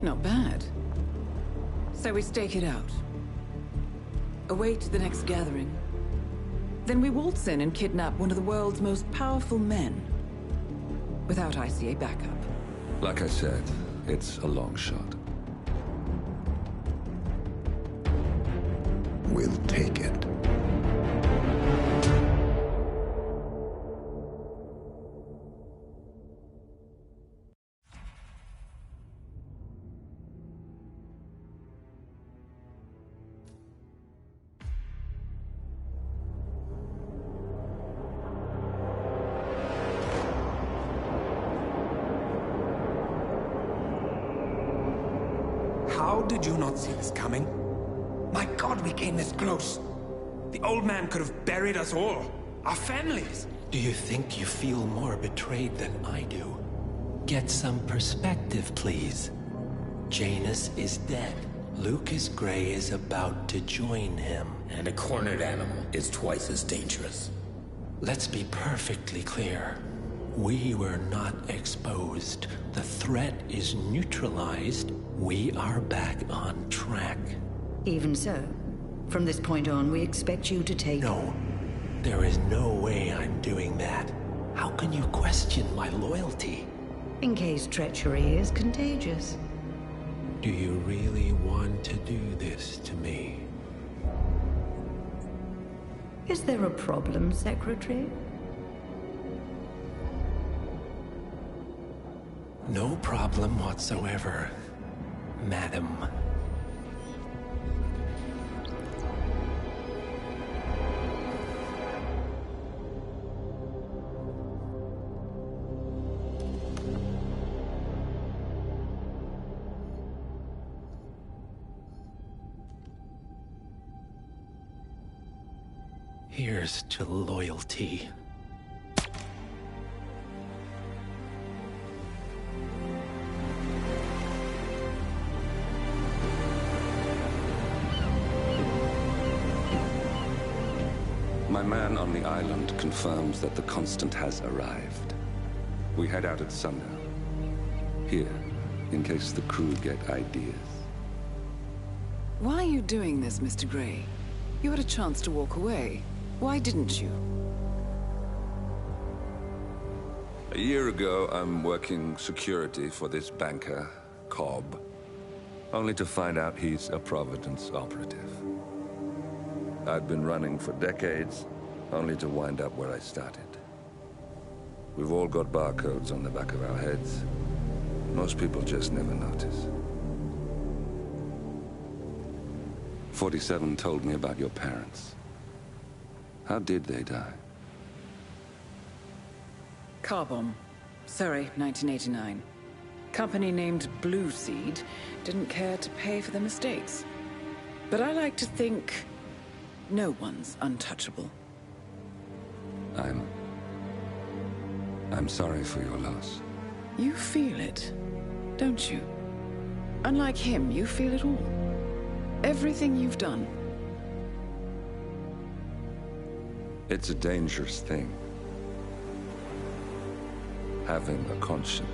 Not bad. So we stake it out. Await the next gathering. Then we waltz in and kidnap one of the world's most powerful men. Without ICA backup. Like I said, it's a long shot. We'll take it. How did you not see this coming? My God, we came this close. The old man could have buried us all. Our families. Do you think you feel more betrayed than I do? Get some perspective, please. Janus is dead. Lucas Gray is about to join him. And a cornered animal is twice as dangerous. Let's be perfectly clear. We were not exposed. The threat is neutralized. We are back on track. Even so, from this point on, we expect you to take... No, there is no way I'm doing that. How can you question my loyalty? In case treachery is contagious. Do you really want to do this to me? Is there a problem, Secretary? No problem whatsoever, Madam. Here's to loyalty. My man on the island confirms that the Constant has arrived. We head out at sundown. Here, in case the crew get ideas. Why are you doing this, Mr. Gray? You had a chance to walk away. Why didn't you? A year ago, I'm working security for this banker, Cobb. Only to find out he's a Providence operative. I'd been running for decades, only to wind up where I started. We've all got barcodes on the back of our heads. Most people just never notice. 47 told me about your parents. How did they die? Car bomb. Surrey, 1989. Company named Blue Seed didn't care to pay for their mistakes. But I like to think no one's untouchable. I'm sorry for your loss. You feel it, don't you? Unlike him, you feel it all. Everything you've done. It's a dangerous thing. Having a conscience.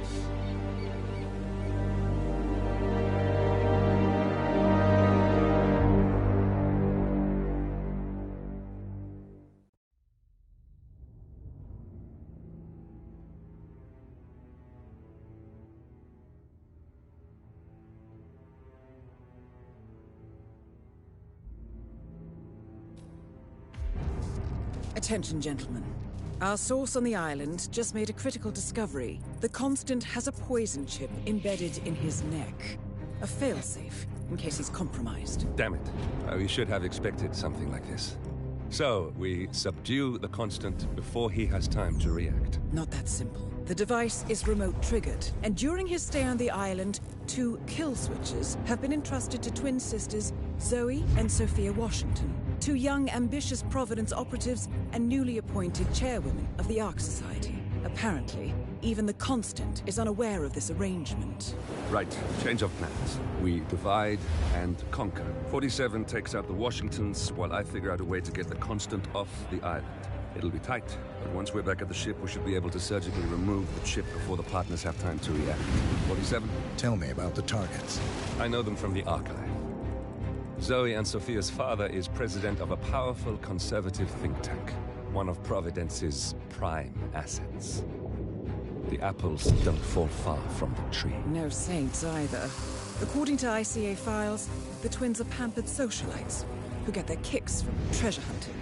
Attention, gentlemen. Our source on the island just made a critical discovery. The Constant has a poison chip embedded in his neck. A failsafe, in case he's compromised. Damn it. We should have expected something like this. So, we subdue the Constant before he has time to react. Not that simple. The device is remote triggered, and during his stay on the island, 2 kill switches have been entrusted to twin sisters Zoe and Sophia Washington, 2 young, ambitious Providence operatives and newly appointed chairwomen of the Ark Society. Apparently, even the Constant is unaware of this arrangement. Right, change of plans. We divide and conquer. 47 takes out the Washingtons, while I figure out a way to get the Constant off the island. It'll be tight, but once we're back at the ship, we should be able to surgically remove the chip before the partners have time to react. 47? Tell me about the targets. I know them from the archive. Zoe and Sophia's father is president of a powerful conservative think tank, one of Providence's prime assets. The apples don't fall far from the tree. No saints either. According to ICA files, the twins are pampered socialites who get their kicks from treasure hunting.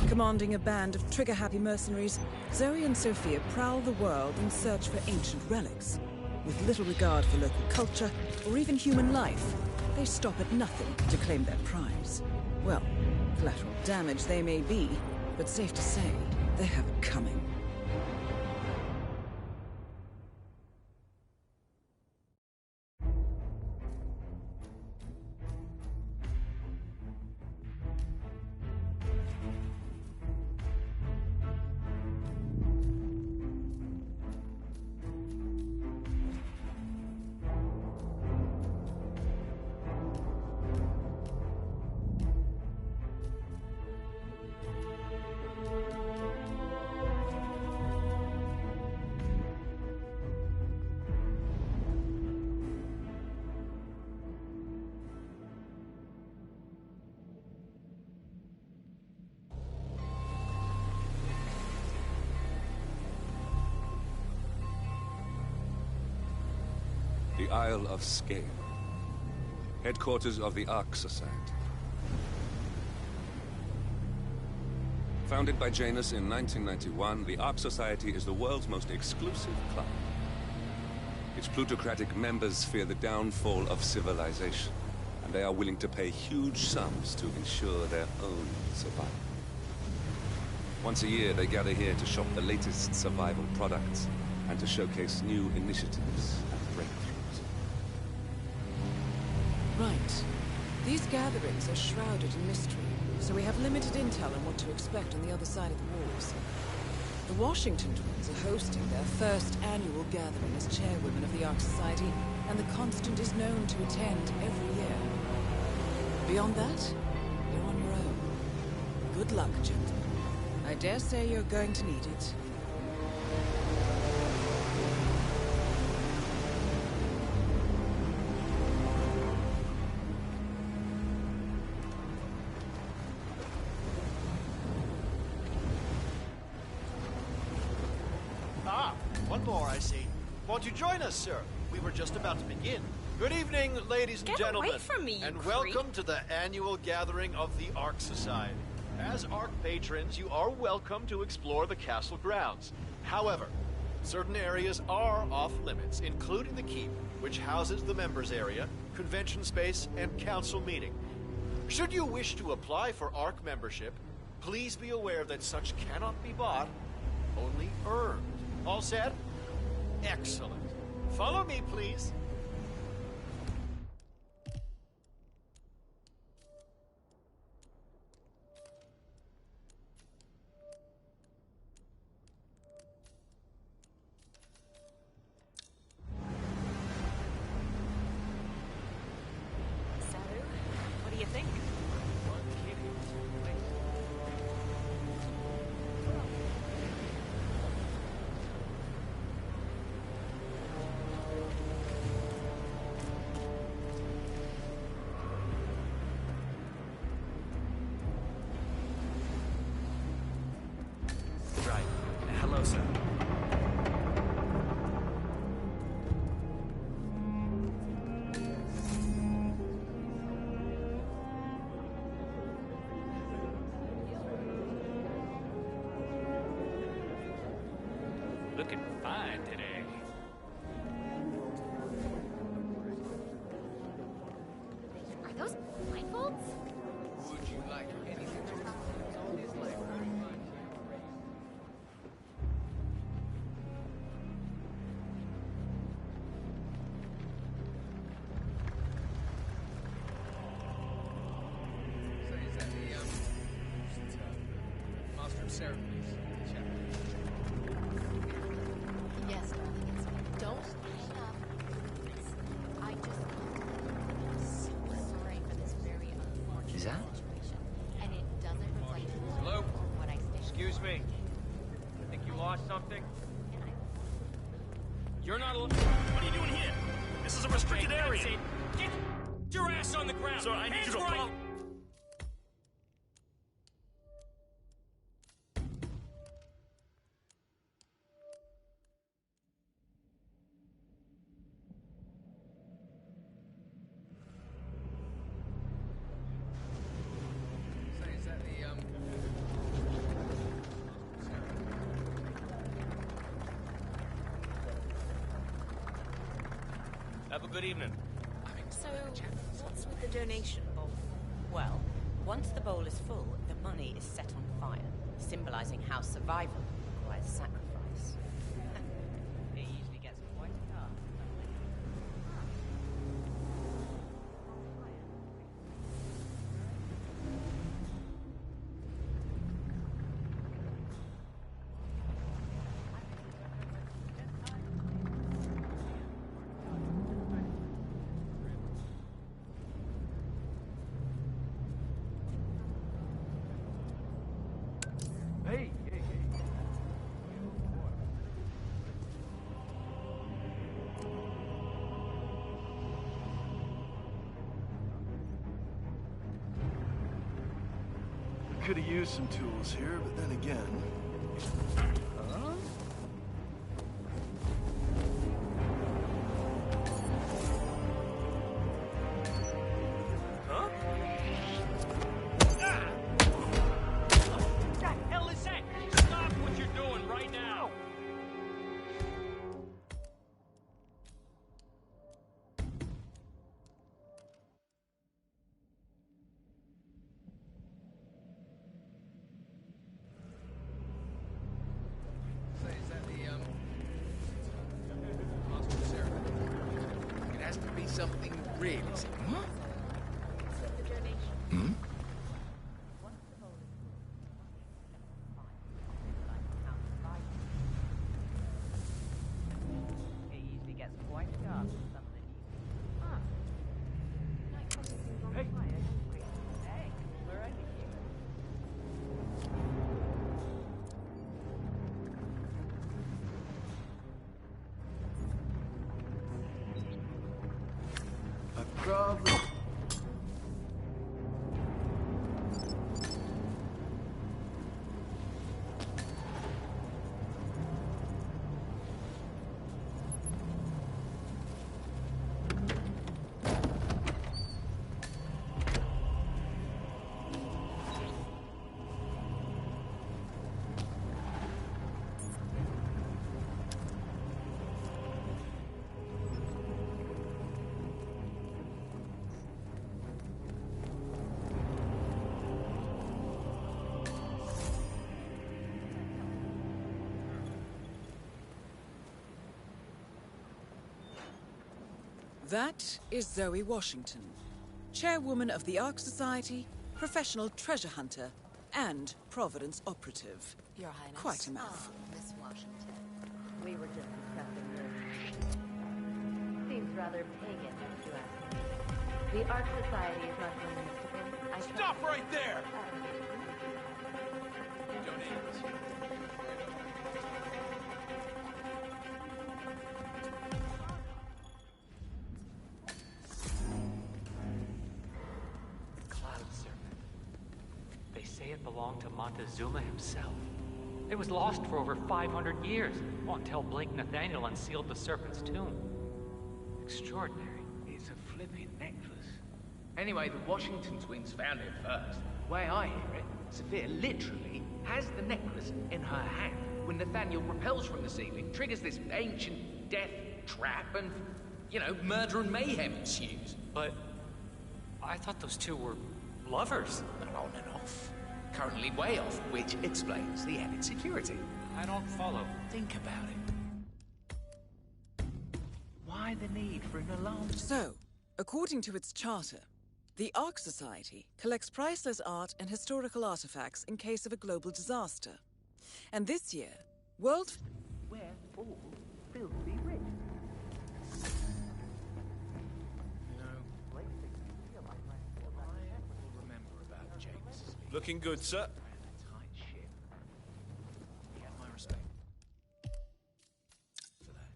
Commanding a band of trigger-happy mercenaries, Zoe and Sophia prowl the world in search for ancient relics. With little regard for local culture or even human life, they stop at nothing to claim their prize. Well, collateral damage they may be, but safe to say, they have it coming. The Isle of Scale, headquarters of the Ark Society. Founded by Janus in 1991, the Ark Society is the world's most exclusive club. Its plutocratic members fear the downfall of civilization, and they are willing to pay huge sums to ensure their own survival. Once a year, they gather here to shop the latest survival products and to showcase new initiatives and breakthroughs. Right. These gatherings are shrouded in mystery, so we have limited intel on what to expect on the other side of the walls. The Washington twins are hosting their first annual gathering as chairwomen of the Ark Society, and the Constant is known to attend every year. Beyond that, you're on your own. Good luck, gentlemen. I dare say you're going to need it. One more, I see. Won't you join us, sir? We were just about to begin. Good evening, ladies and gentlemen. Get away from me, you and creep. welcome to the annual gathering of the Ark Society. As Ark patrons, you are welcome to explore the castle grounds. However, certain areas are off limits, including the keep, which houses the members area, convention space, and council meeting. Should you wish to apply for Ark membership, please be aware that such cannot be bought, only earned. All set? Excellent. Follow me, please. So, what do you think? Right. Hello, sir. Looking fine today. Are those blindfolds? Would you like anything to on this library? So is that the Master of Ceremonies chapter? Yes, darling. Don't hang up. I just super sorry for this very unfortunate Is that? situation, and it doesn't reflect Hello? what I stand. Excuse me. You're not allowed. What are you doing here? This is a restricted area. Get your ass on the ground. Sir, I need you to follow. Have a good evening. So, what's with the donation bowl? Well, once the bowl is full, the money is set on fire, symbolizing how survival requires sacrifice. It usually gets quite dark. Hey, hey, hey. Could have used some tools here, but then again... Huh? Huh? Ah! What the hell is that? Stop what you're doing right now! So is that the master ceremony? It has to be something really simple. What's with the donation? Hmm? Once the bowl is full, the money is set on fire, symbolizing how survival. It usually gets quite dark in some of the news. Ah. Night costumes on fire. Hey, we're only human. I probably... That is Zoe Washington, chairwoman of the Ark Society, professional treasure hunter, and Providence operative. Your Highness. Quite a mouthful. Miss Washington. We were just discussing this. Seems rather pagan, if you ask me. The Art Society is not going to Stop right there! Cloud Serpent. They say it belonged to Montezuma himself. It was lost for over 500 years, until Blake Nathaniel unsealed the Serpent's tomb. Extraordinary. It's a flipping necklace. Anyway, the Washington twins found it first. The way I hear it, Sophia literally has the necklace in her hand when Nathaniel repels from the ceiling, triggers this ancient death trap, and, you know, murder and mayhem ensues. But I thought those two were lovers. Not on and off. Currently way off, which explains the added security. I don't follow. Think about it. Why the need for an alarm? So, according to its charter, the Ark Society collects priceless art and historical artifacts in case of a global disaster. And this year, We're all filthy rich. You know, I will remember about James. Looking good, sir. Ran a tight ship. He had my respect for that.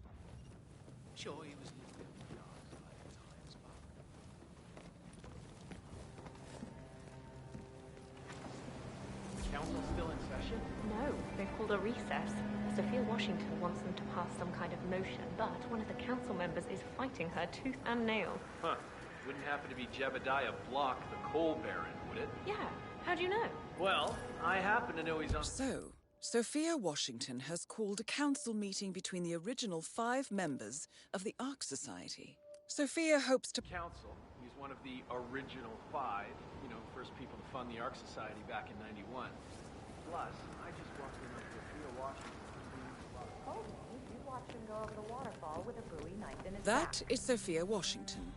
council still in session? No, they've called a recess. Sophia Washington wants them to pass some kind of motion, but one of the council members is fighting her tooth and nail. Huh. Wouldn't happen to be Jebediah Block, the coal baron, would it? Yeah, how do you know? Well, I happen to know he's on... So, Sophia Washington has called a council meeting between the original 5 members of the Ark Society. Sophia hopes to... Council. He's one of the original 5, you know, first people to fund the Ark Society back in '91. Plus, I just walked in with Sophia Washington. Oh, you watch him go over the waterfall with a Bowie knife in his That is Sophia Washington,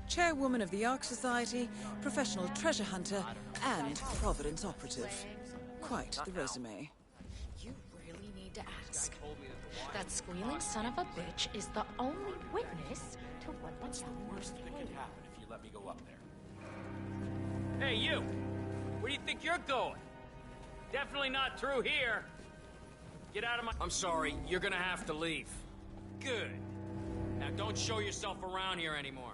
chairwoman of the Ark Society, professional treasure hunter, and Providence operative. Quite the resume. You really need to ask. That squealing son of a bitch is the only witness to what What's the worst that could happen if you let me go up there? Hey, you! Where do you think you're going? Definitely not through here. Get out of my... I'm sorry, you're gonna have to leave. Good. Now don't show yourself around here anymore.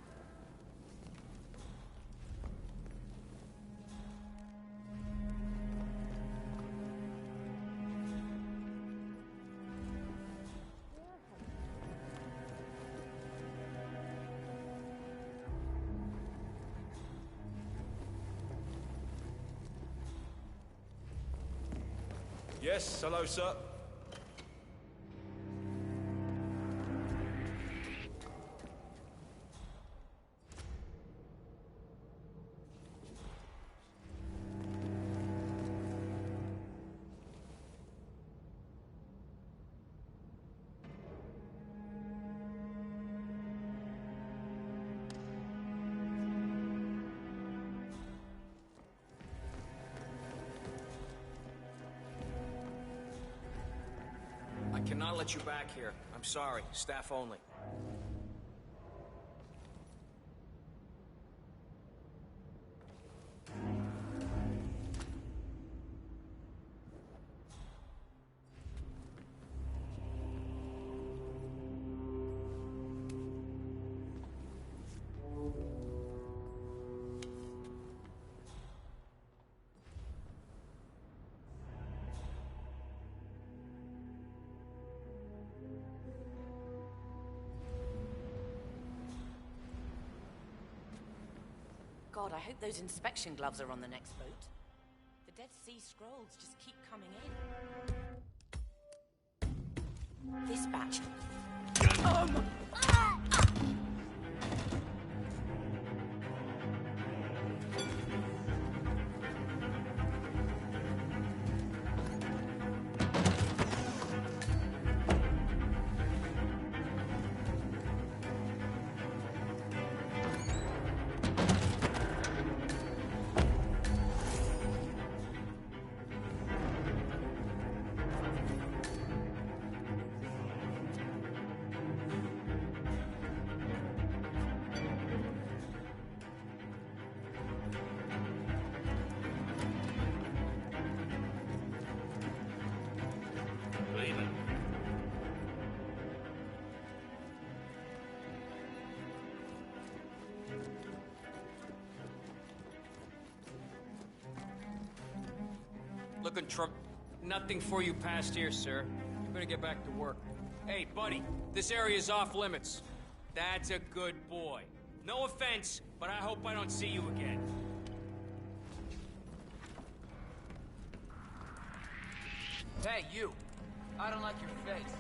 Yes, hello, sir. I cannot let you back here. I'm sorry. Staff only. God, I hope those inspection gloves are on the next boat. The Dead Sea Scrolls just keep coming in. This batch. Looking nothing for you past here, sir. You better get back to work. Hey, buddy, this area's off limits. That's a good boy. No offense, but I hope I don't see you again. Hey, you! I don't like your face.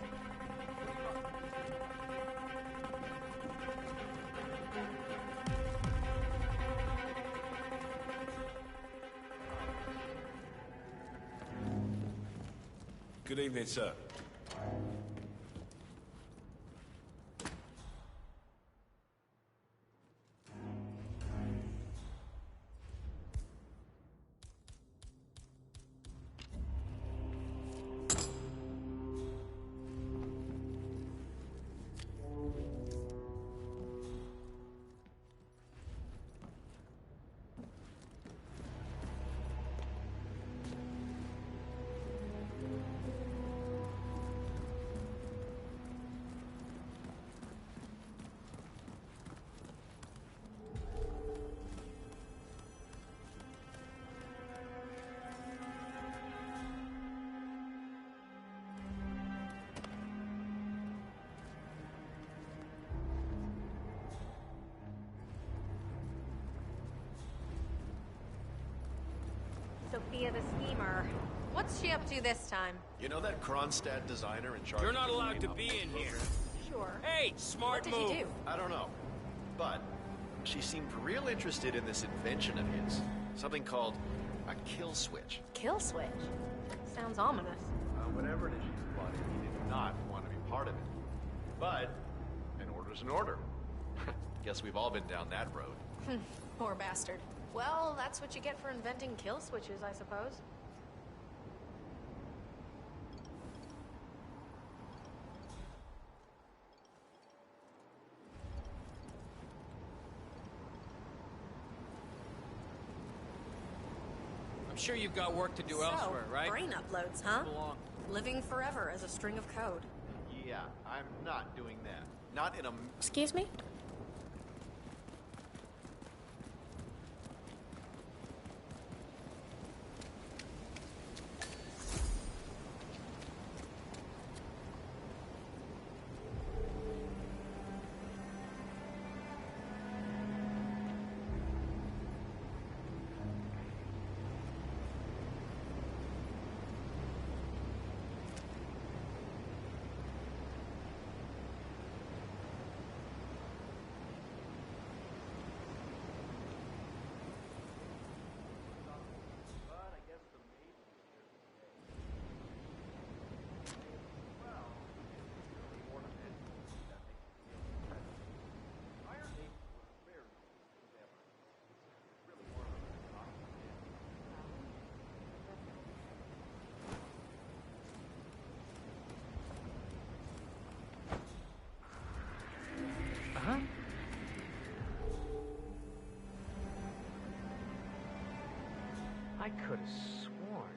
Good evening, sir. Sophia the schemer. What's she up to this time? You know that Kronstadt designer in charge? You're not of the allowed to game be in here. Sure. Hey, smart What did move. you do? I don't know. But she seemed real interested in this invention of his. Something called a kill switch. Kill switch? Sounds ominous. Whatever it is she's plotting, he did not want to be part of it. But an order's an order. Guess we've all been down that road. Poor bastard. Well, that's what you get for inventing kill switches, I suppose. I'm sure you've got work to do So, elsewhere, right? brain uploads, huh? Move along. Living forever as a string of code. Yeah, I'm not doing that. Not in a... Excuse me? Huh? I could have sworn.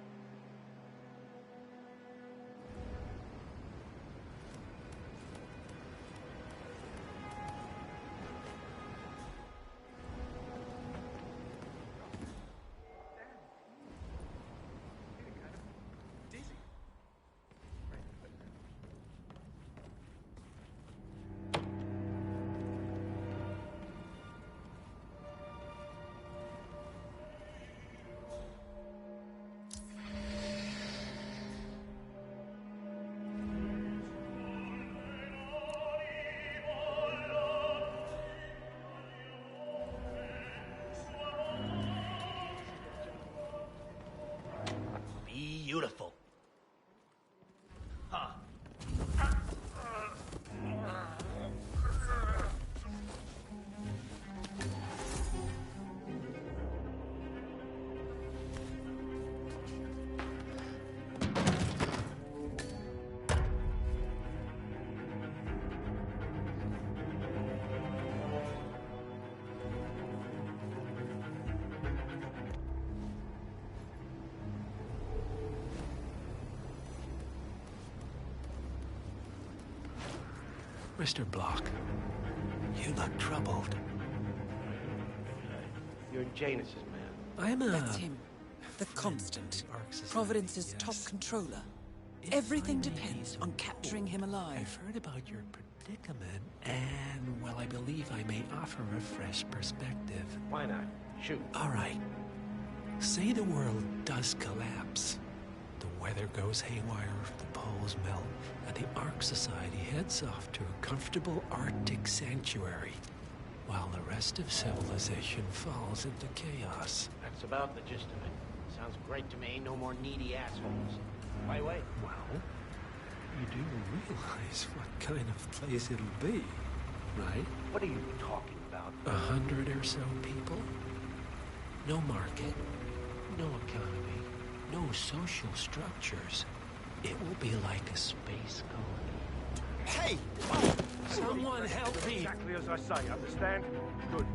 Beautiful. Huh. Mr. Block, you look troubled. You're Janus's man. I'm a... That's him. The Constant. Providence's top controller. Everything depends on capturing him alive. I've heard about your predicament, and, well, I believe I may offer a fresh perspective. Why not? Shoot. All right. Say the world does collapse. The weather goes haywire, the poles melt, and the Ark Society heads off to a comfortable Arctic sanctuary, while the rest of civilization falls into chaos. That's about the gist of it. Sounds great to me. No more needy assholes. Why wait? Well, you do realize what kind of place it'll be, right? What are you talking about? 100 or so people. No market, no economy, no social structures. It will be like a space colony. Hey! Someone help me! Exactly as I say, understand? Good.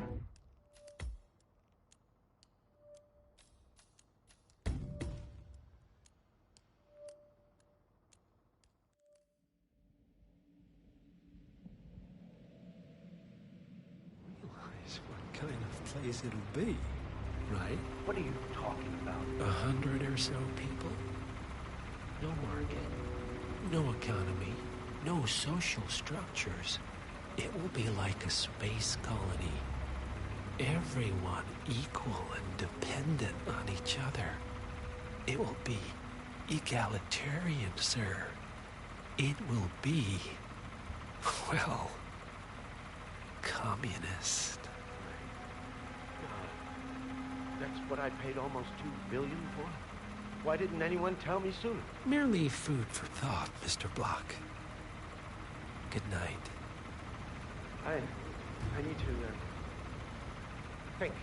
Realize what kind of place it'll be, right? What are you talking about? 100 or so people. No market, no economy, no social structures. It will be like a space colony. Everyone equal and dependent on each other. It will be egalitarian, sir. It will be, well, communist. That's what I paid almost $2 billion for? Why didn't anyone tell me sooner? Merely food for thought, Mr. Block. Good night. I need to, think.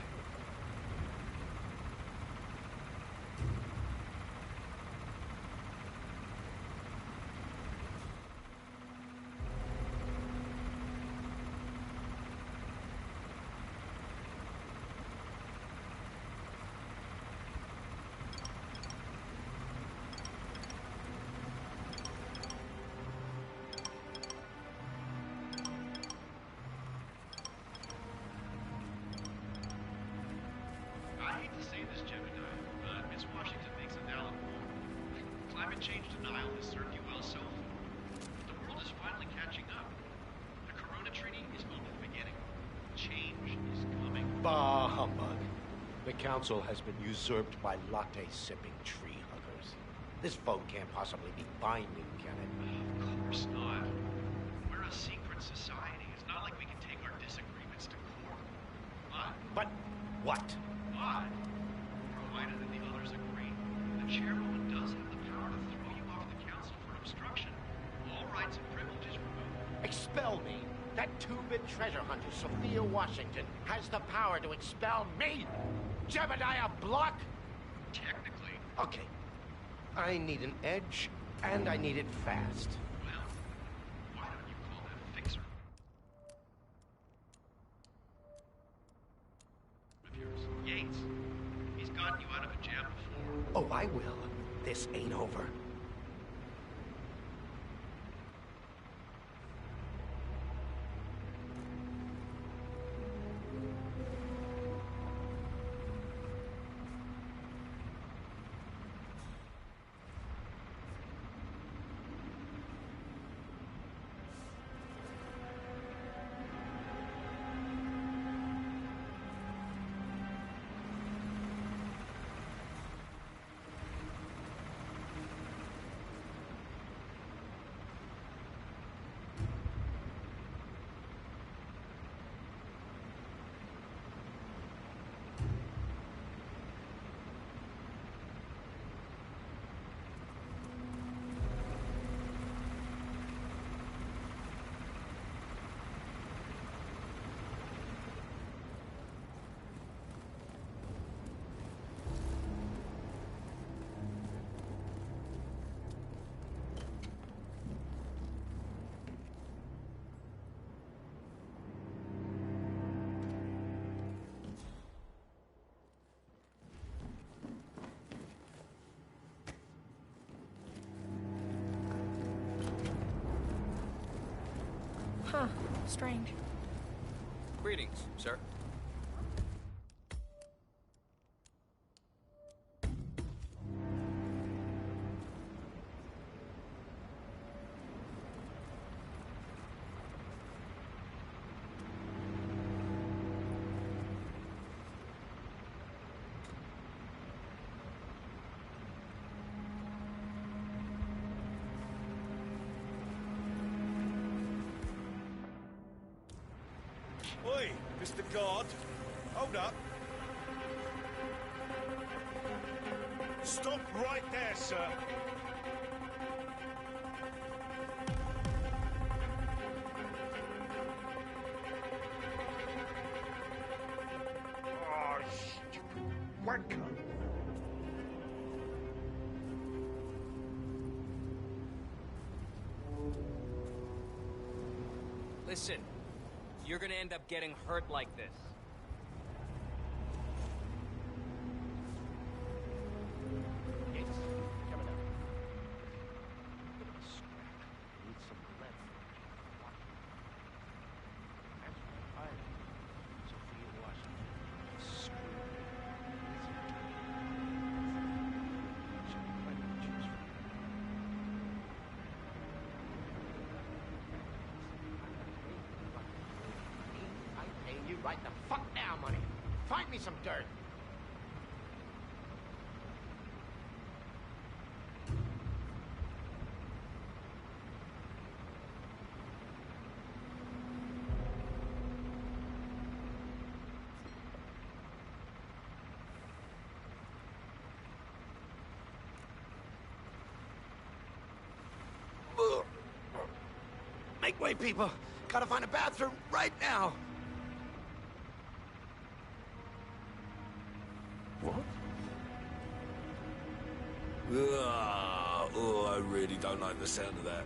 I hate to say this, Gemini, but Miss Washington makes a valid point. Climate change denial has served you well so far. The world is finally catching up. The Corona Treaty is only the beginning. Change is coming. Bah humbug. The council has been usurped by latte-sipping tree huggers. This vote can't possibly be binding, can it? Of course not. We're a secret society. It's not like we can take our disagreements to court. But what? But, provided that the others agree, the chairwoman does have the power to throw you off the council for obstruction. All rights and privileges removed. Expel me? That two-bit treasure hunter, Sophia Washington, has the power to expel me? Jebediah Block? Technically. Okay. I need an edge, and I need it fast. Well, why don't you call that fixer? Of yours, Yates. He's gotten you out of a jam before. Oh, I will. This ain't over. Huh. Strange. Greetings, sir. Oi, Mr. Guard. Hold up. Stop right there, sir. Oh, stupid wanker. Listen, you're gonna end up getting hurt like this. Yates, coming up. Bit of a scrap. Need some lead. That's what I Sophia Washington. Screw me. Needs some time. Should be plenty to choose from. I pay you right the fuck now, money. Find me some dirt. Make way, people! Gotta find a bathroom right now! What? Oh, I really don't like the sound of that.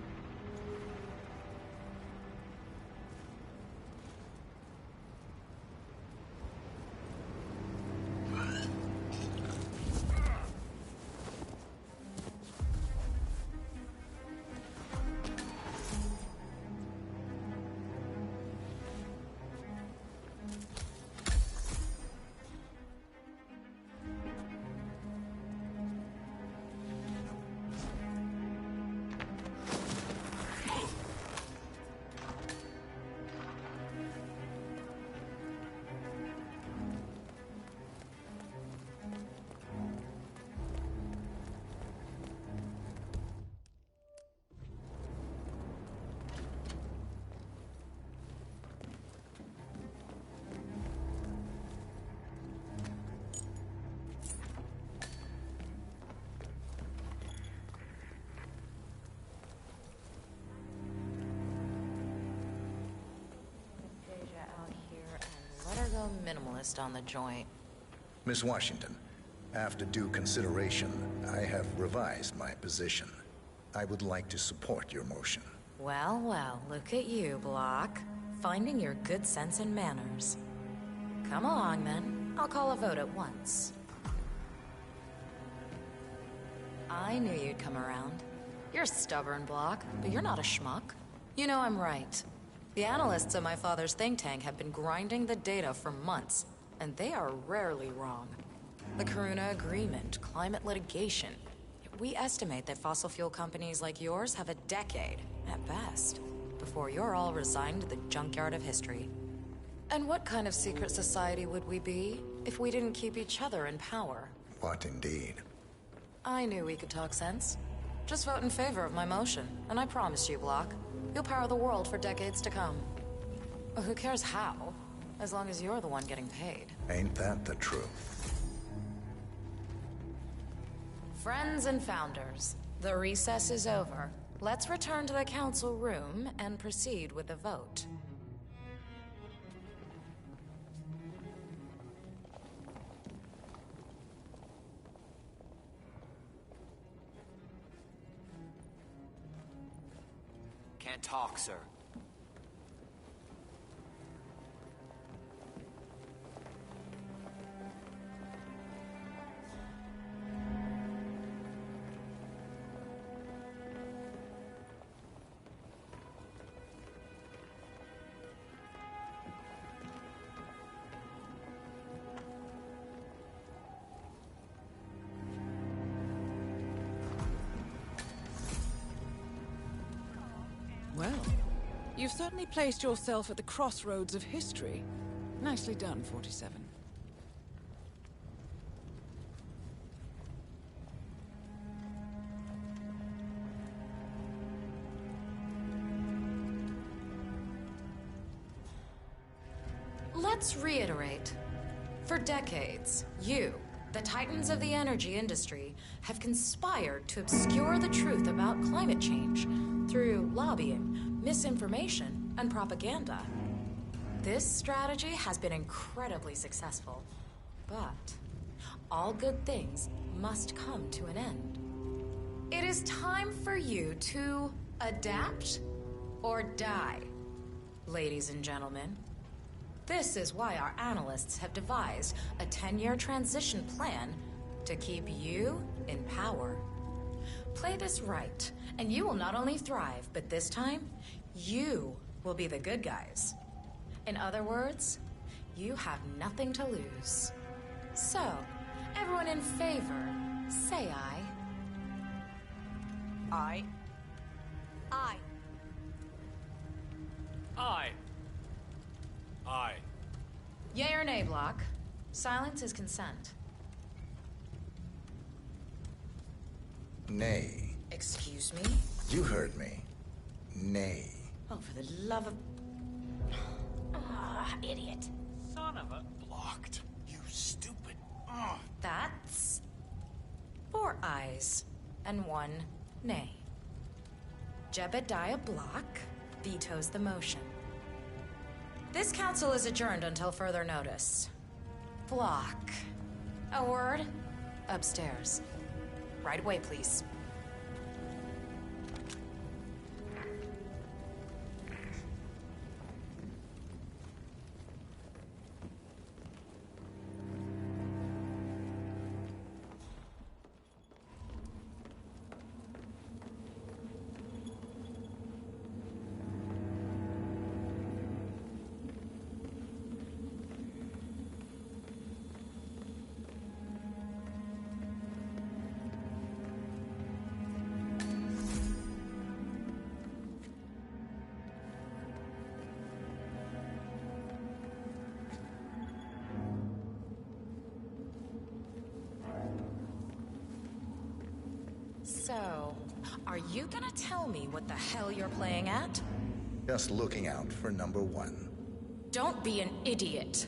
Minimalist on the joint. Miss Washington, after due consideration, I have revised my position. I would like to support your motion. Well, well, look at you, Block. Finding your good sense and manners. Come along, then. I'll call a vote at once. I knew you'd come around. You're stubborn, Block, but you're not a schmuck. You know I'm right. The analysts at my father's think tank have been grinding the data for months, and they are rarely wrong. The Karuna Agreement, climate litigation. We estimate that fossil fuel companies like yours have a decade, at best, before you're all resigned to the junkyard of history. And what kind of secret society would we be if we didn't keep each other in power? What indeed? I knew we could talk sense. Just vote in favor of my motion, and I promise you, Block, you'll power the world for decades to come. Who cares how, as long as you're the one getting paid. Ain't that the truth? Friends and founders, the recess is over. Let's return to the council room and proceed with the vote. Can't talk, sir. Well, you've certainly placed yourself at the crossroads of history. Nicely done, 47. Let's reiterate. For decades, you, the titans of the energy industry, have conspired to obscure the truth about climate change through lobbying, misinformation, and propaganda. This strategy has been incredibly successful, but all good things must come to an end. It is time for you to adapt or die, ladies and gentlemen. This is why our analysts have devised a 10-year transition plan to keep you in power. Play this right, and you will not only thrive, but this time, you will be the good guys. In other words, you have nothing to lose. So, everyone in favor, say aye. Aye. Aye. Aye. Aye. Yay or nay, Block? Silence is consent. Nay. Excuse me? You heard me. Nay. Oh, for the love of... Ah, idiot. Son of a... Blocked. You stupid. That's... 4 ayes and 1 nay. Jebediah Block, vetoes the motion. This council is adjourned until further notice. Block. A word? Upstairs. Right away, please. So, are you gonna tell me what the hell you're playing at? Just looking out for number one. Don't be an idiot.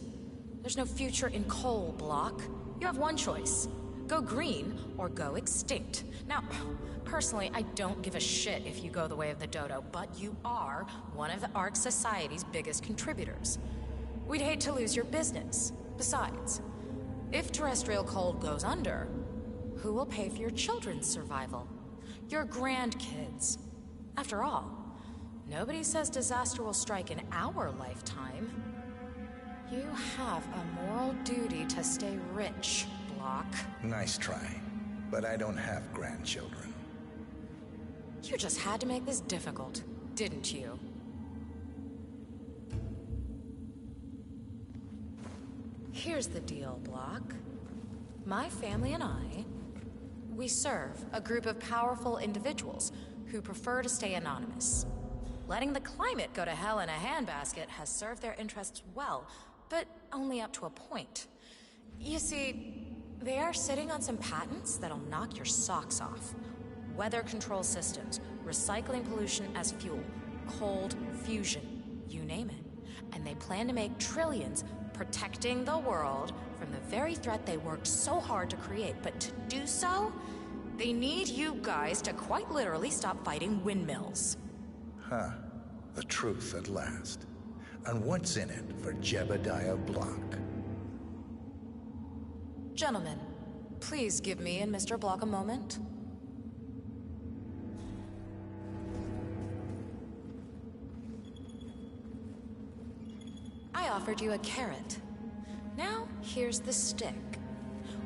There's no future in coal, Block. You have one choice. Go green or go extinct. Now, personally, I don't give a shit if you go the way of the dodo, but you are one of the Ark Society's biggest contributors. We'd hate to lose your business. Besides, if terrestrial coal goes under, who will pay for your children's survival? Your grandkids. After all, nobody says disaster will strike in our lifetime. You have a moral duty to stay rich, Block. Nice try, but I don't have grandchildren. You just had to make this difficult, didn't you? Here's the deal, Block. My family and I, we serve a group of powerful individuals who prefer to stay anonymous. Letting the climate go to hell in a handbasket has served their interests well, but only up to a point. You see, they are sitting on some patents that'll knock your socks off. Weather control systems, recycling pollution as fuel, cold fusion, you name it. And they plan to make trillions protecting the world from the very threat they worked so hard to create. But to do so, they need you guys to quite literally stop fighting windmills. Huh. The truth at last. And what's in it for Jebediah Block? Gentlemen, please give me and Mr. Block a moment. I offered you a carrot. Now, here's the stick.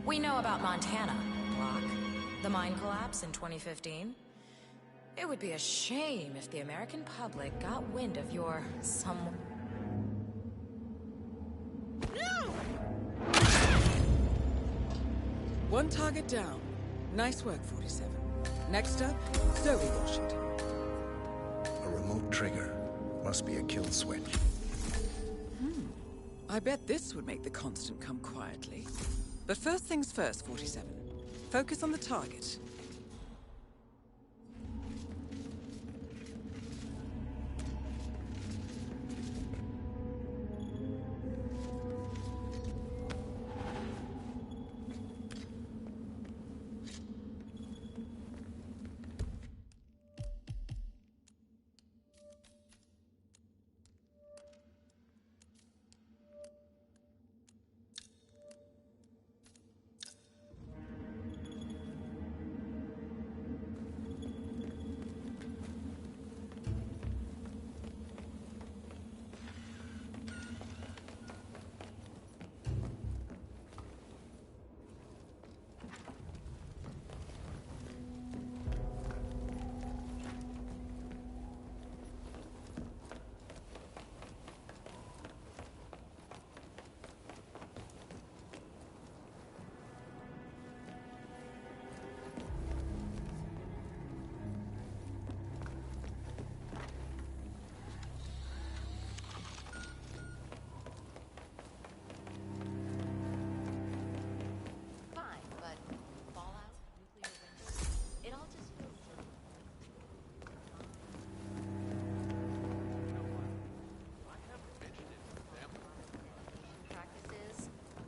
We know about Montana, Block. The mine collapse in 2015. It would be a shame if the American public got wind of your One target down. Nice work, 47. Next up, Zoe Washington. A remote trigger. Must be a kill switch. I bet this would make the Constant come quietly. But first things first, 47. Focus on the target.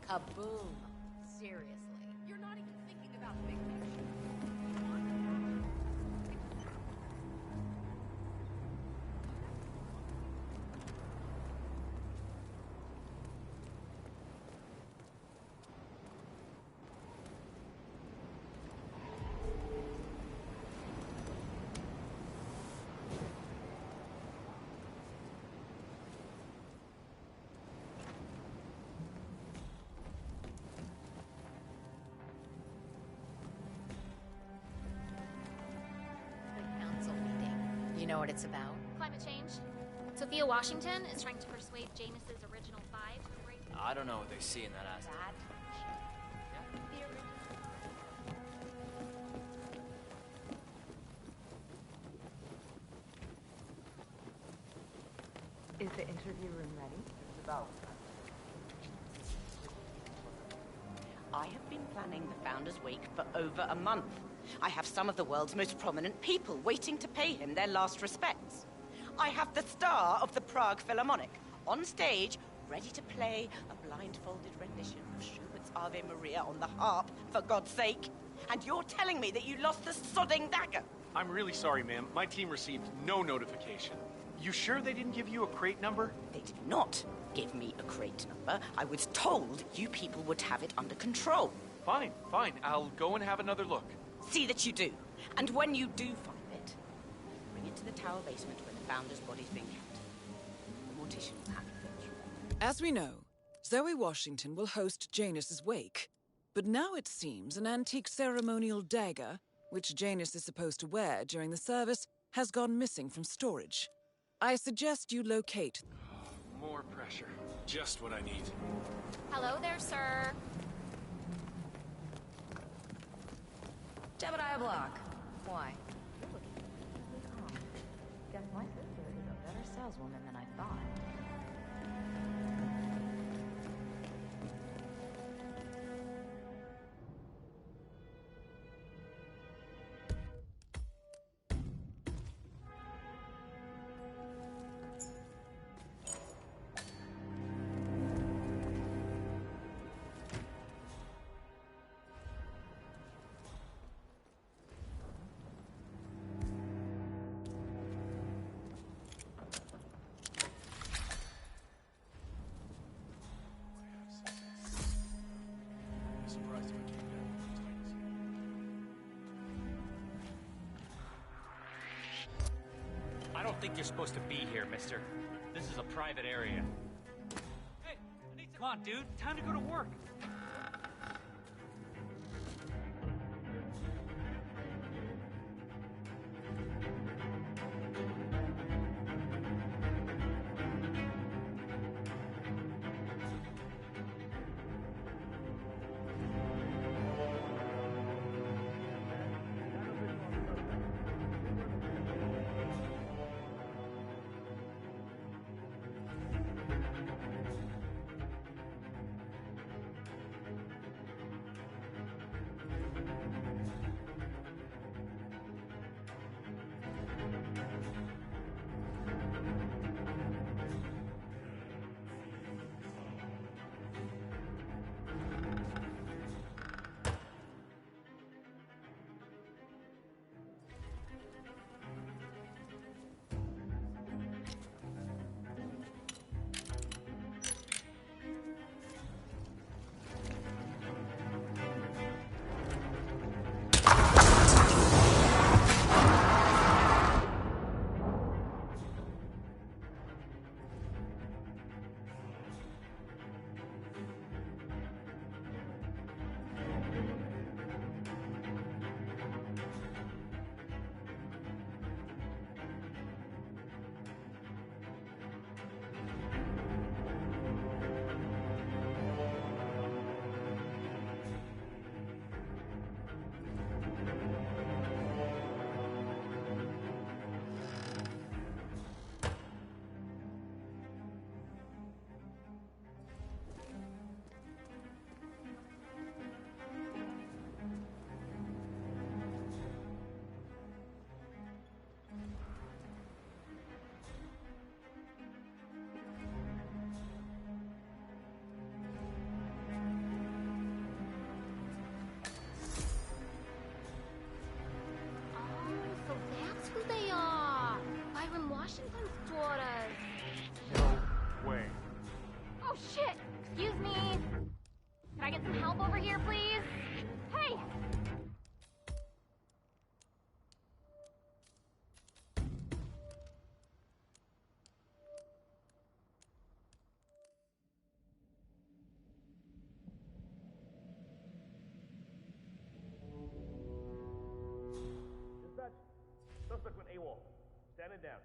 Kaboom. Seriously. You're not even thinking about the big picture. know what it's about? Climate change. Sophia Washington is trying to persuade Janus's original five to embrace... I don't know what they see in that ass. Is the interview room ready? It's about. I have been planning the Founders Week for over a month. I have some of the world's most prominent people waiting to pay him their last respects. I have the star of the Prague Philharmonic on stage, ready to play a blindfolded rendition of Schubert's Ave Maria on the harp, for God's sake. And you're telling me that you lost the sodding dagger? I'm really sorry, ma'am. My team received no notification. You sure they didn't give you a crate number? They did not give me a crate number. I was told you people would have it under control. Fine, fine. I'll go and have another look. See that you do. And when you do find it, bring it to the tower basement where the Founder's body's being kept. The mortician will handle things. As we know, Zoe Washington will host Janus's wake. But now it seems an antique ceremonial dagger, which Janus is supposed to wear during the service, has gone missing from storage. I suggest you locate... More pressure. Just what I need. Hello there, sir. Jebediah Block. Why? You're looking really calm. Guess my sister is a better saleswoman than I thought. Surprised if I came down with the Titans. I don't think you're supposed to be here, mister. This is a private area. Hey, come on, dude. Time to go to work. Standing down.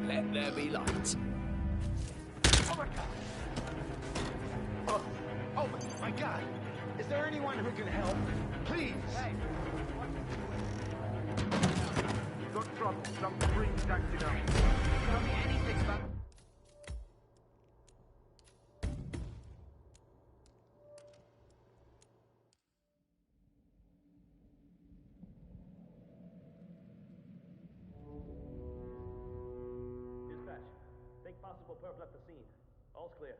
Let there be light. Oh my god! Oh my god! Is there anyone who can help? Please! Hey! Got trouble. Some freaks acting up. Tell me anything about... Dispatch. Think possible perp left the scene. All's clear.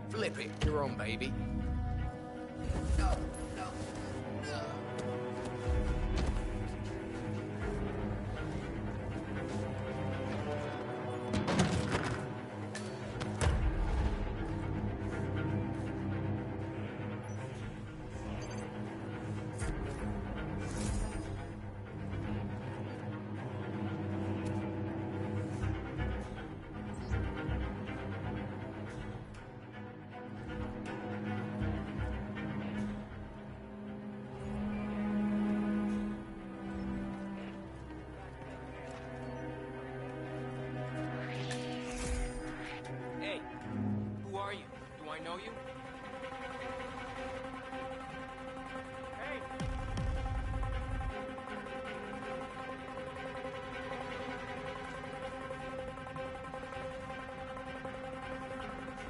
Flip it. You're on, baby. Hey, who are you? Do I know you? Hey!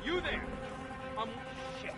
You there! Shit.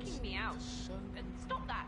freaking me out. Stop that!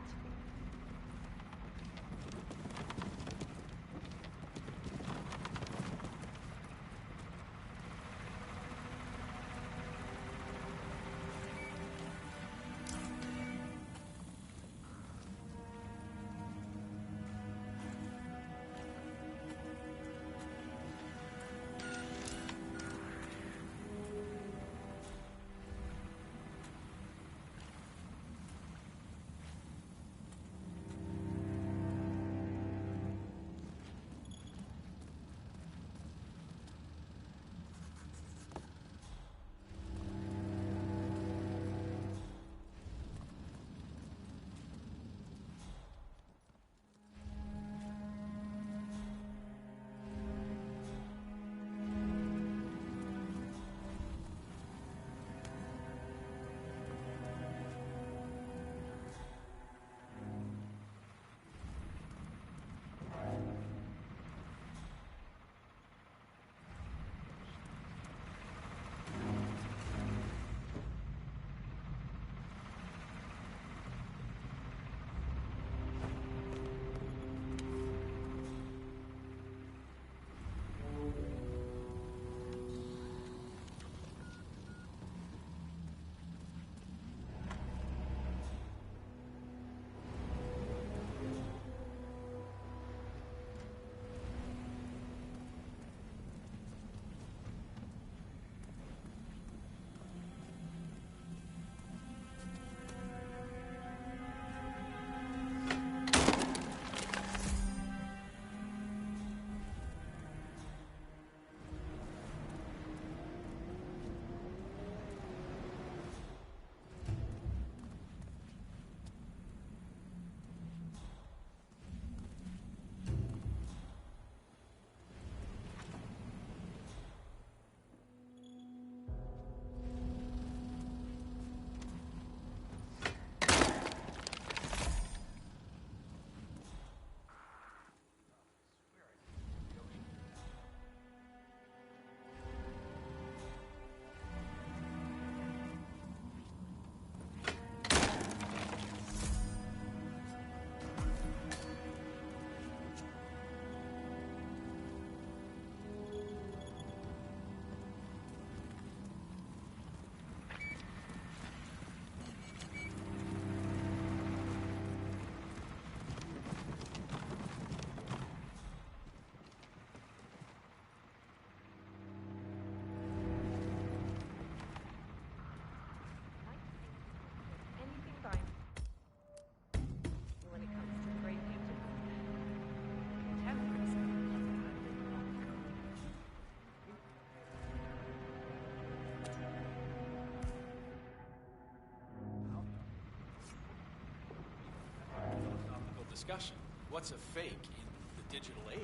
Discussion. What's a fake in the digital age?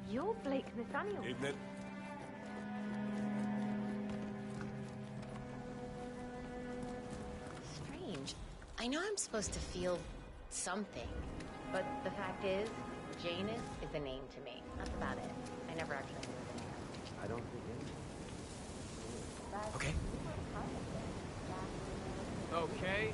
You're Blake Nathaniel. Evening. Strange. I know I'm supposed to feel something, but the fact is, Janus is a name to me. That's about it. I never actually knew the name. I don't think Okay. Okay.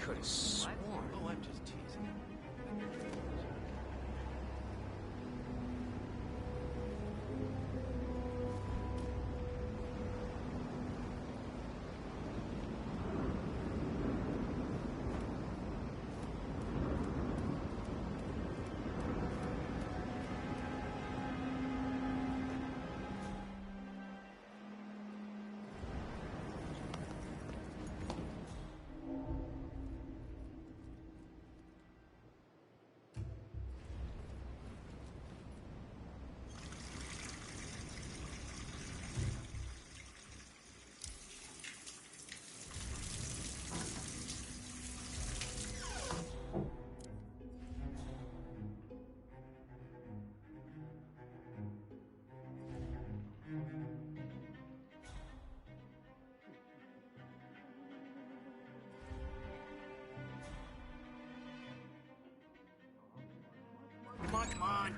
could have sworn. Oh, I'm just teasing. Come on, come on.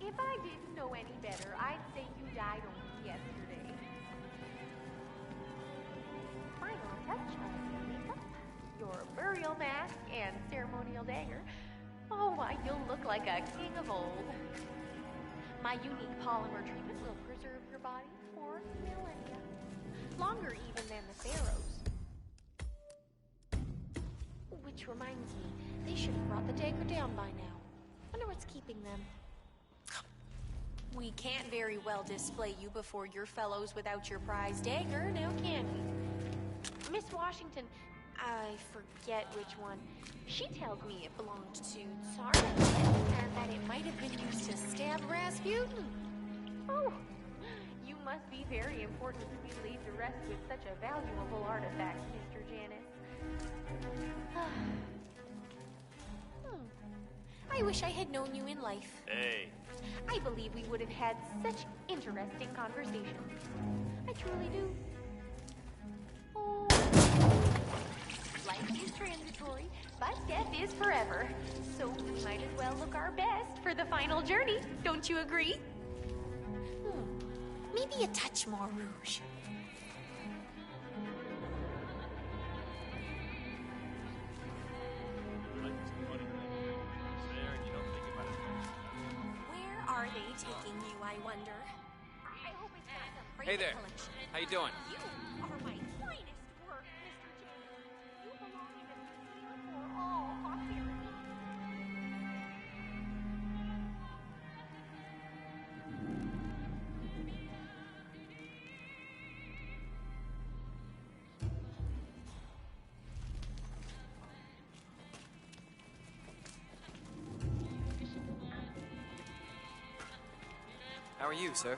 If I didn't know any better, I'd say you died only yesterday. Final touch on your makeup, your burial mask, and ceremonial dagger. Oh, why, you'll look like a king of old. My unique polymer treatment will preserve your body for millennia. Longer even than the pharaohs. Which reminds me, they should have brought the dagger down by now. Wonder what's keeping them. We can't very well display you before your fellows without your prize dagger, now can we? Miss Washington, I forget which one. She tells me it belonged to Tsar and that it might have been used to stab Rasputin. Oh, you must be very important to be laid to rest with such a valuable artifact, Mr. Janus. I wish I had known you in life. Hey. I believe we would have had such interesting conversations. I truly do. Oh. Life is transitory, but death is forever. So we might as well look our best for the final journey. Don't you agree? Maybe a touch more rouge. Are they taking you, I wonder? I hope it's not some Hey there. collection. How you doing? You are my finest work, Mr. James. You belong in a museum for all posterity. How are you, sir?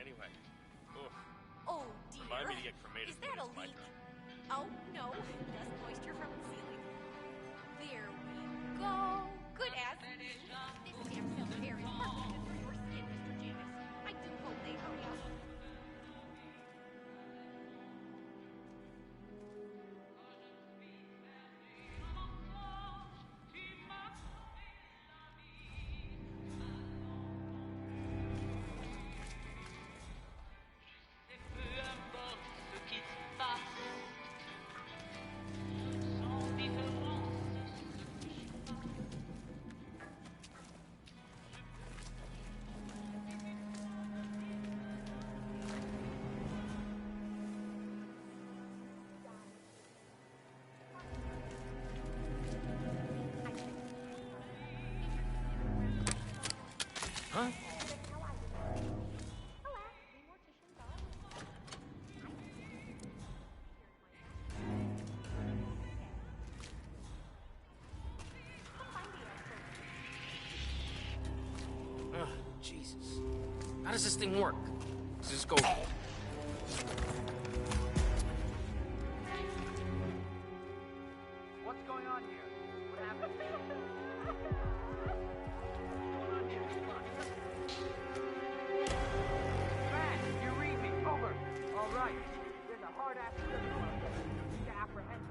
Anyway. Oof. Oh, dear. Remind me to get cremated Is that a when it's my leak? turn. Oh, no. Dust moisture from the ceiling. There we go. Good as new. This damn filter air is perfect good for your skin, Mr. Janus. I do hope they hurry up. Huh? Ugh, Jesus. How does this thing work? Does this go... What's going on here? What happened? Man, you read me. Over. All right. There's a hard-ass criminal out there. To apprehend.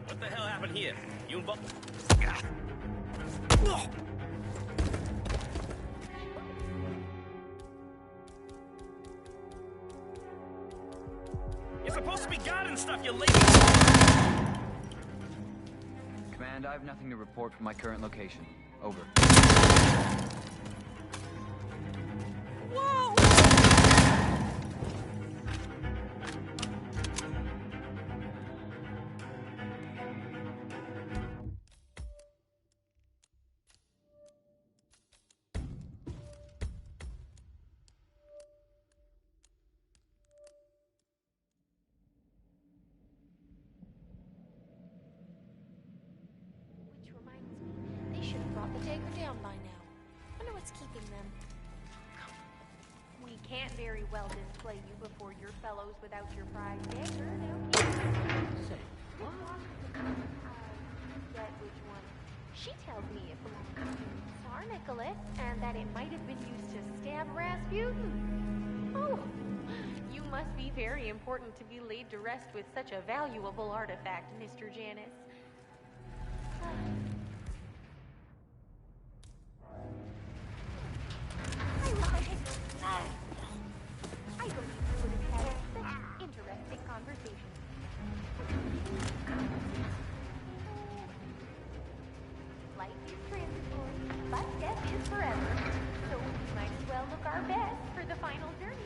What the hell happened here? You involved? You're supposed to be guarding stuff, you lazy... Command, I have nothing to report from my current location. Over. Whoa! Which reminds me, they should have brought the dagger down by now. Wonder what's keeping them. We can't very well display you before your fellows without your prize dagger, now can we? Say, what? Forget which one. She tells me it belongs to Tsar Nicholas, and that it might have been used to stab Rasputin. Oh, you must be very important to be laid to rest with such a valuable artifact, Mr. Janus. I believe we would have had such interesting conversation. Life is transitory, but death is forever. So we might as well look our best for the final journey.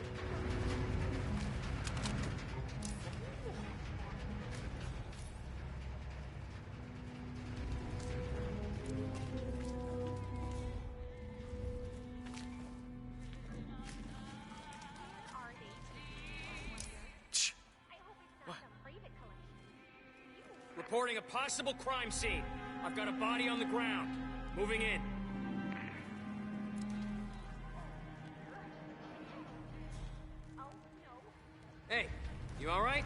Reporting a possible crime scene. I've got a body on the ground. Moving in. Hey, you all right?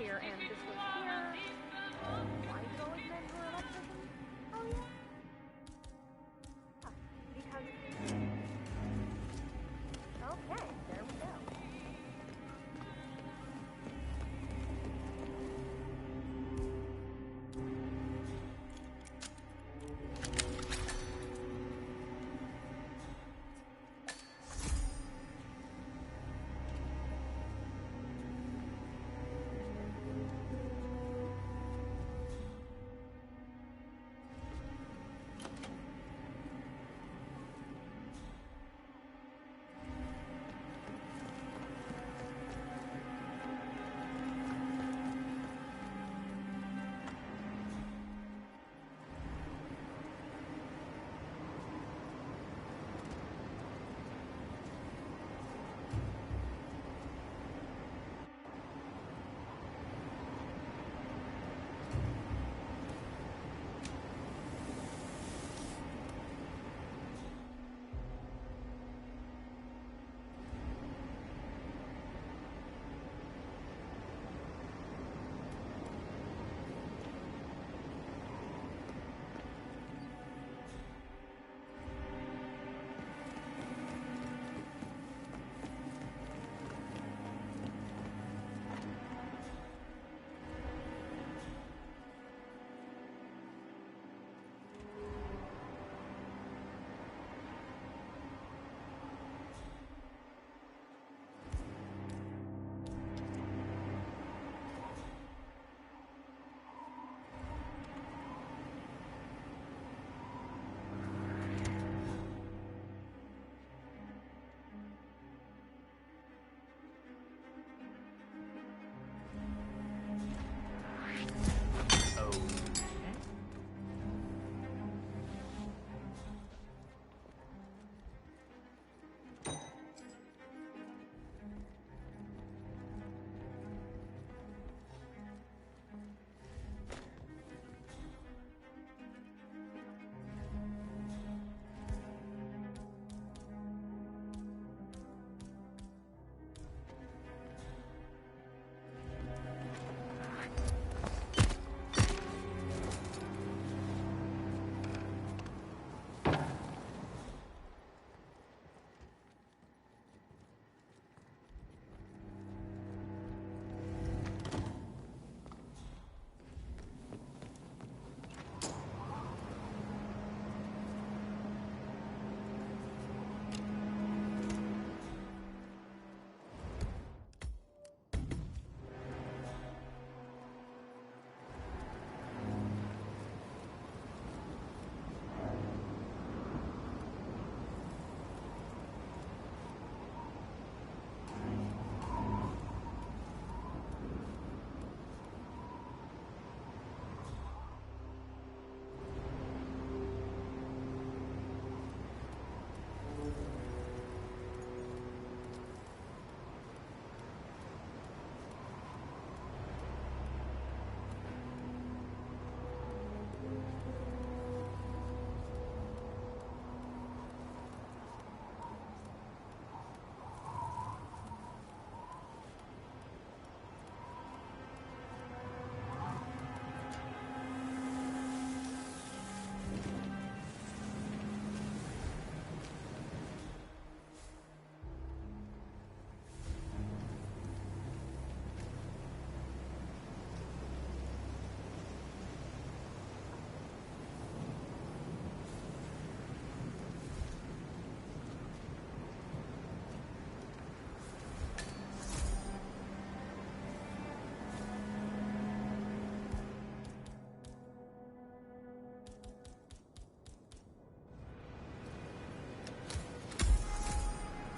here, and this was here. Why do you always men who are electricians? Oh, yeah. Huh, because... Okay, there we go.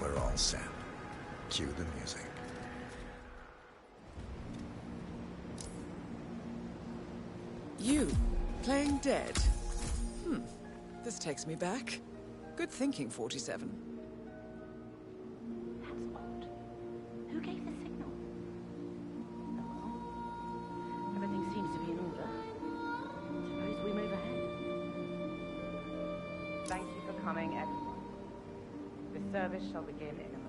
We're all set. Cue the music. You, playing dead? This takes me back. Good thinking, 47. That's odd. Who gave the signal? Oh well. Everything seems to be in order. Suppose we move ahead. Thank you for coming, everyone. The service shall begin in a moment.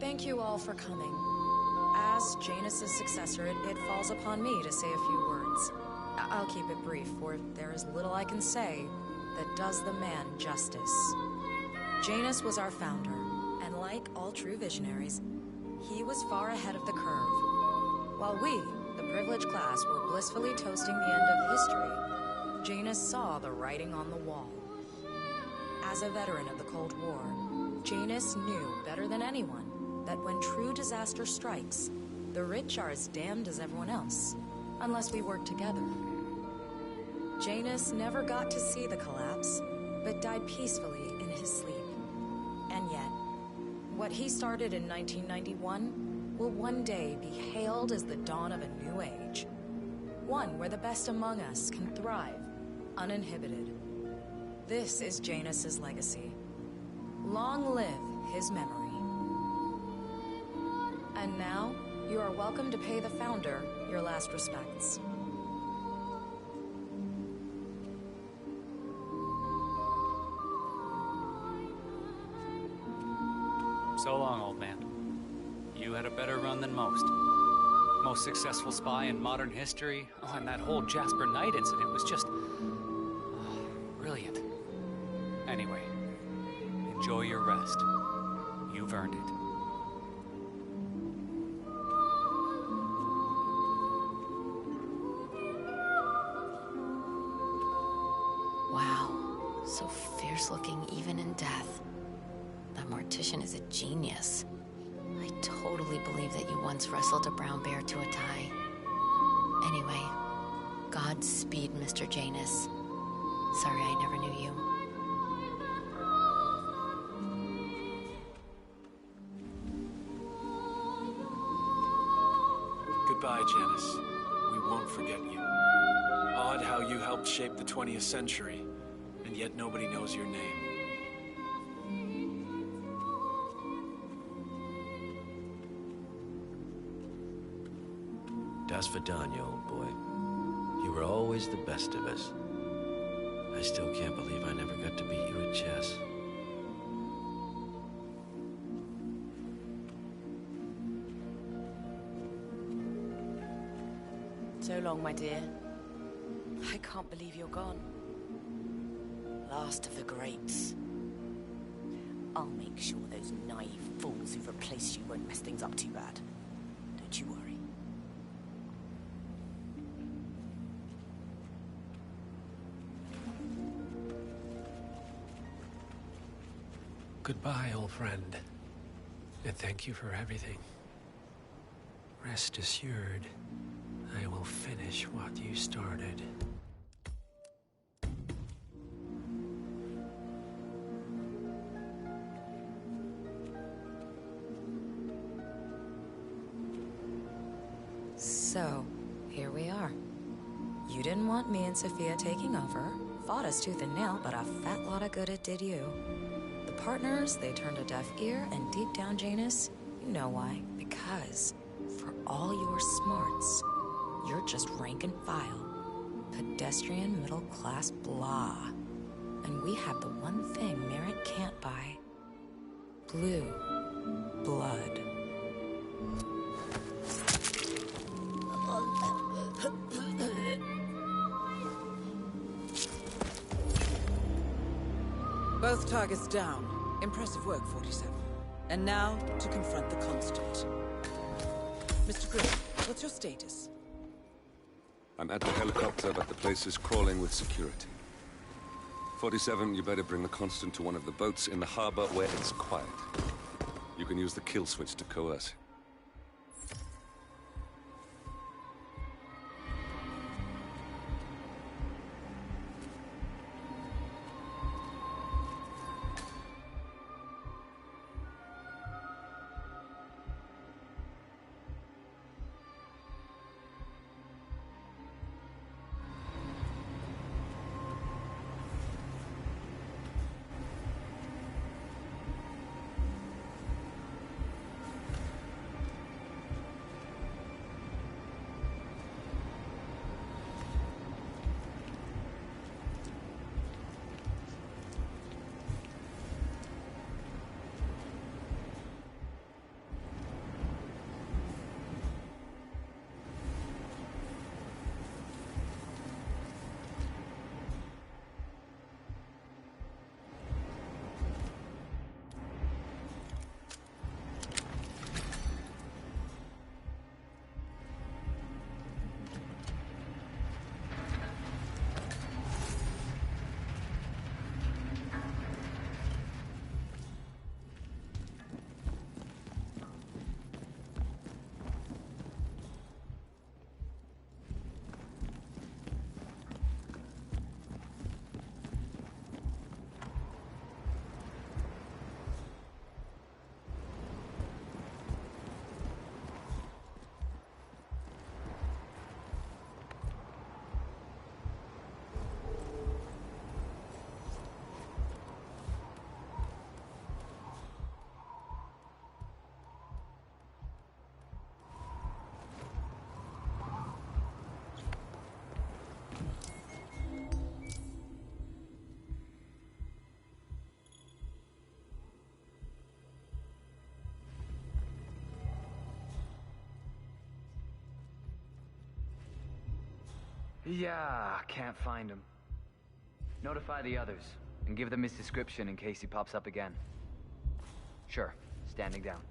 Thank you all for coming. As Janus's successor, it falls upon me to say a few words. I'll keep it brief, for there is little I can say that does the man justice. Janus was our founder, and like all true visionaries, he was far ahead of the curve. While we, the privileged class, were blissfully toasting the end of history, Janus saw the writing on the wall. As a veteran of the Cold War, Janus knew better than anyone that when true disaster strikes, the rich are as damned as everyone else, unless we work together. Janus never got to see the collapse, but died peacefully in his sleep. And yet, what he started in 1991 will one day be hailed as the dawn of a new age. One where the best among us can thrive, uninhibited. This is Janus's legacy. Long live his memory. And now, you are welcome to pay the founder your last respects. So long, old man. You had a better run than most. Most successful spy in modern history. Oh, and that whole Jasper Knight incident was just... brilliant. Anyway, enjoy your rest. You've earned it. Wow, so fierce-looking even in death. That mortician is a genius. I totally believe that you once wrestled a brown bear to a tie. Anyway, Godspeed, Mr. Janus. Sorry I never knew you. Goodbye, Janus. We won't forget you. Odd how you helped shape the 20th century, and yet nobody knows your name. Das Vidania, old boy. You were always the best of us. I still can't believe I never got to beat you at chess. So long, my dear. I can't believe you're gone. Last of the greats. I'll make sure those naive fools who've replaced you won't mess things up too bad. Don't you worry. Goodbye, old friend. And thank you for everything. Rest assured, I will finish what you started. So, here we are. You didn't want me and Sophia taking over, fought us tooth and nail, but a fat lot of good it did you. The partners, they turned a deaf ear, and deep down, Janus, you know why. Because, for all your smarts, you're just rank and file. Pedestrian middle-class blah. And we have the one thing merit can't buy. Blue blood. Both targets down. Impressive work, 47. And now, to confront the Constant. Mr. Gray, what's your status? I'm at the helicopter, but the place is crawling with security. 47, you better bring the Constant to one of the boats in the harbor where it's quiet. You can use the kill switch to coerce him. Yeah, can't find him. Notify the others, and give them his description in case he pops up again. Sure, standing down.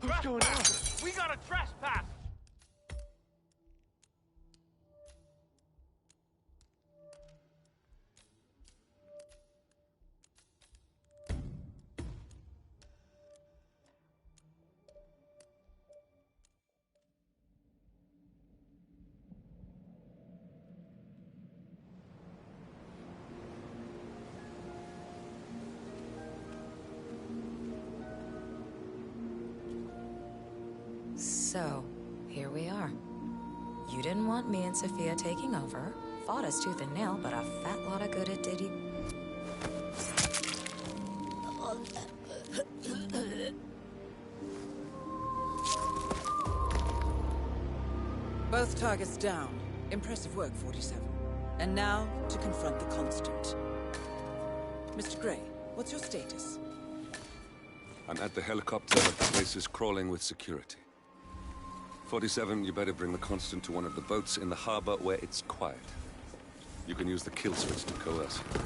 What's going on? We got a trespass! So, here we are. You didn't want me and Sophia taking over. Fought us tooth and nail, but a fat lot of good it did you. Both targets down. Impressive work, 47. And now, to confront the Constant. Mr. Gray, what's your status? I'm at the helicopter, but the place is crawling with security. 47, you better bring the Constant to one of the boats in the harbor where it's quiet. You can use the kill switch to coerce him.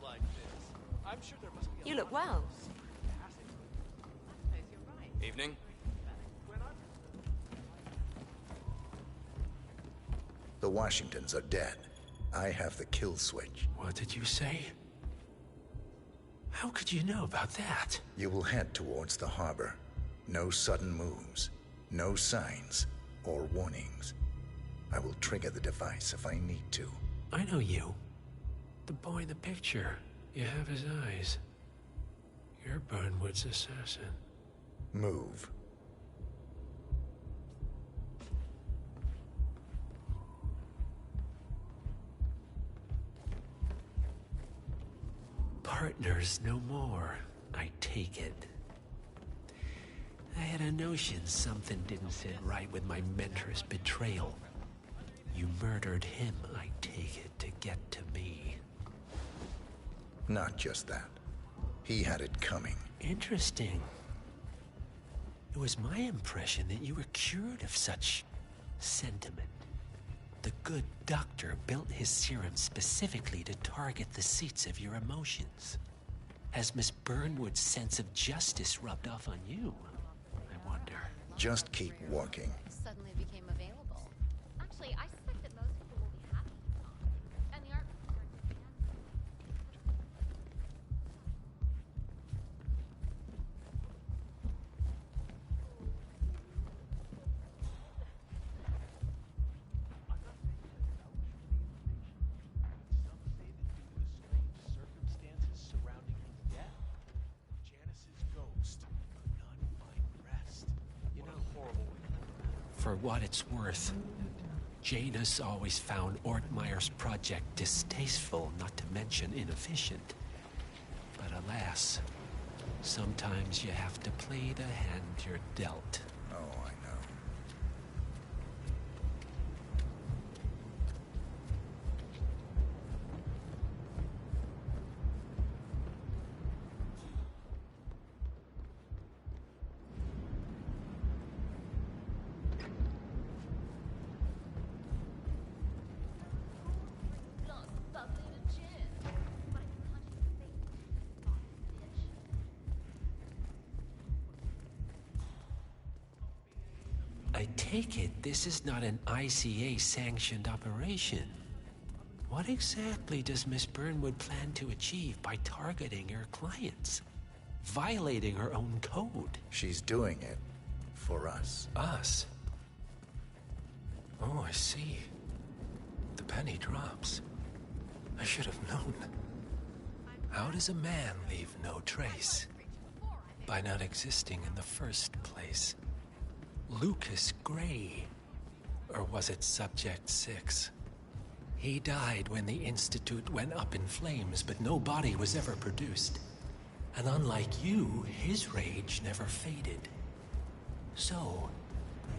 Like this. I'm sure there must be You look well. Evening. The Washingtons are dead. I have the kill switch. What did you say? How could you know about that? You will head towards the harbor. No sudden moves, no signs or warnings. I will trigger the device if I need to. I know you. The boy in the picture. You have his eyes. You're Burnwood's assassin. Move. Partners no more, I take it. I had a notion something didn't sit right with my mentor's betrayal. You murdered him, I take it, to get to me. Not just that. He had it coming. Interesting. It was my impression that you were cured of such sentiment. The good doctor built his serum specifically to target the seats of your emotions. Has Miss Burnwood's sense of justice rubbed off on you? I wonder. Just keep walking. Suddenly became available. Actually, I suspect that most people will be happy he's gone. And the art For what it's worth, Janus always found Ortmeyer's project distasteful, not to mention inefficient. But alas, sometimes you have to play the hand you're dealt. Oh, I know. I take it this is not an ICA-sanctioned operation. What exactly does Miss Burnwood plan to achieve by targeting her clients? Violating her own code? She's doing it for us. Us? Oh, I see. The penny drops. I should have known. How does a man leave no trace? By not existing in the first place. Lucas Gray. Or was it Subject 6? He died when the Institute went up in flames, but no body was ever produced. And unlike you, his rage never faded. So,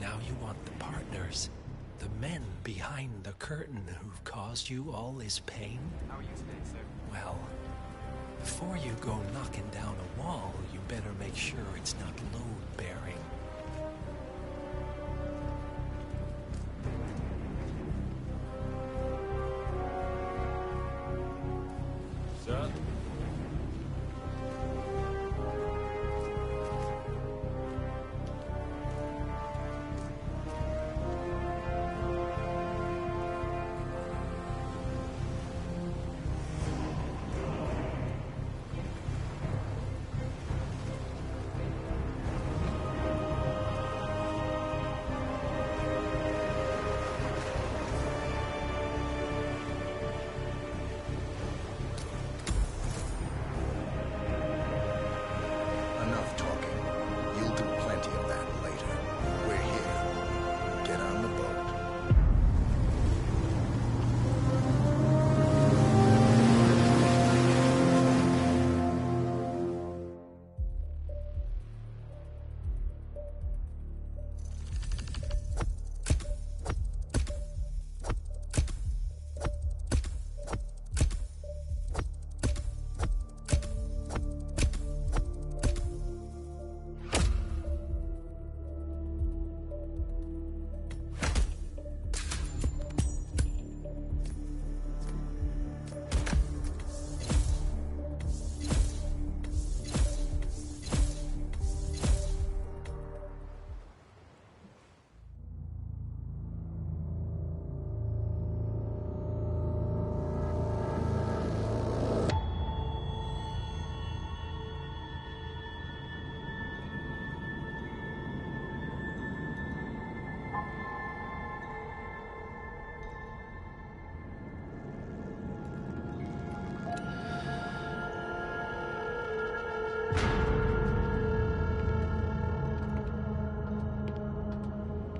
now you want the partners, the men behind the curtain who've caused you all this pain? How are you today, sir? Well, before you go knocking down a wall, you better make sure it's not load-bearing. Sir? Enough talking. You'll do plenty of that later. We're here. Get on the boat.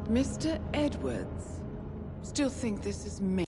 Mr. Edwards, still think this is me?